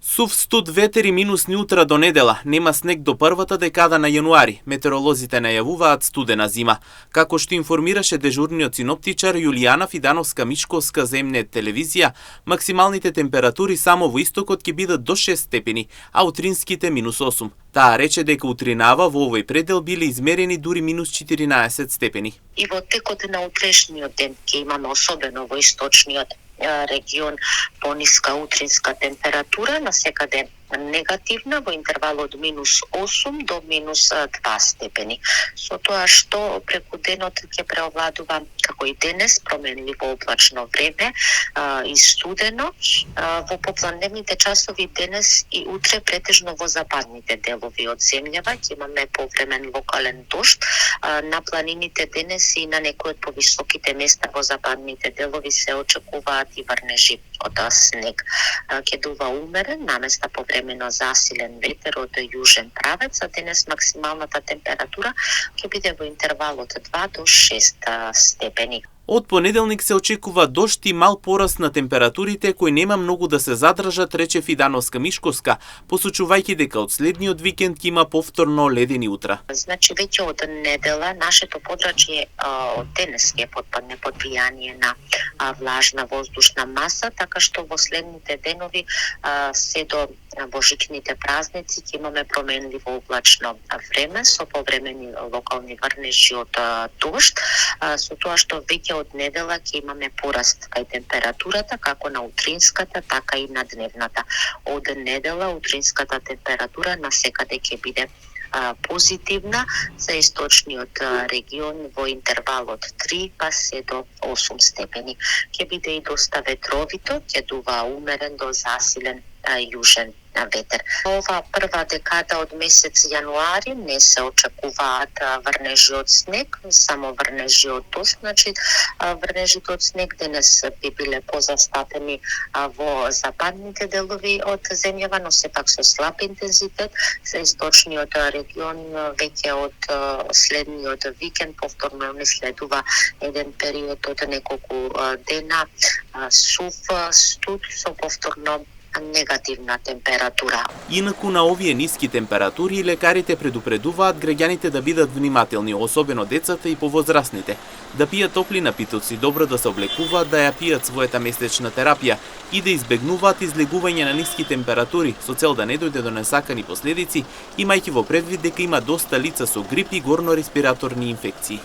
Сув студ, ветер и минусни утра до недела, нема снег до првата декада на јануари. Метеоролозите најавуваат студена зима. Како што информираше дежурниот синоптичар Јулијана Фидановска-Мишковска за МНЕТ телевизија, максималните температури само во истокот ќе бидат до 6 степени, а утринските -8. Таа рече дека утринава во овој предел биле измерени дури -14 степени. И во текот на утрешниот ден ќе имаме, особено во источниот регион, пониска утринска температура, насекаде негативна во интервалот -8 до -2 степени. Со тоа што преку денот ќе преовладува, како и денес, променливо облачно време и студено. Во попладневните часови денес и утре претежно во западните делови од земјава ќе имаме повремен локален дожд. На планините денес и на некои од повисоките места во западните делови се очекуваат и врнежи од снег. Ќе дува умерен, наместа повремено засилен ветер од јужен правец, а денес максималната температура ќе биде во интервалот 2 до 6 степени. Од понеделник се очекува дожд и мал пораст на температурите кои нема многу да се задржат, рече Фидановска-Мишковска, посочувајќи дека од следниот викенд ќе има повторно ледени утра. Значи веќе од недела нашето подрачје од денес ќе потпадне под влијание на влажна воздушна маса, така што во следните денови се до божичните празници ќе имаме променливо облачно време со повремени локални врнежи од дожд, со тоа што веќе од недела ќе имаме пораст кај температурата, како на утринската, така и на дневната. Од недела утринската температура насекаде ќе биде позитивна за источниот регион во интервалот 3 па се до 8 степени. Ќе биде и доста ветровито, ќе дува умерен до засилен јужен ветер. Ова прва декада од месец јануари не се очекуваат врнежи од снег, само врнежи од дожд. Значи врнежите од снег денес би биле позастапени во западните делови од земјава, но сепак со слаб интензитет. За источниот регион веќе од следниот викенд повторно не следува еден период од неколку дена сув студ со повторно негативна температура. Инаку на овие ниски температури лекарите предупредуваат граѓаните да бидат внимателни, особено децата и повозрасните, да пијат топли напитоци, добро да се облекуваат, да ја пијат својата месечна терапија и да избегнуваат излегување на ниски температури со цел да не дојде до несакани последици, имајќи во предвид дека има доста лица со грип и горно респираторни инфекции.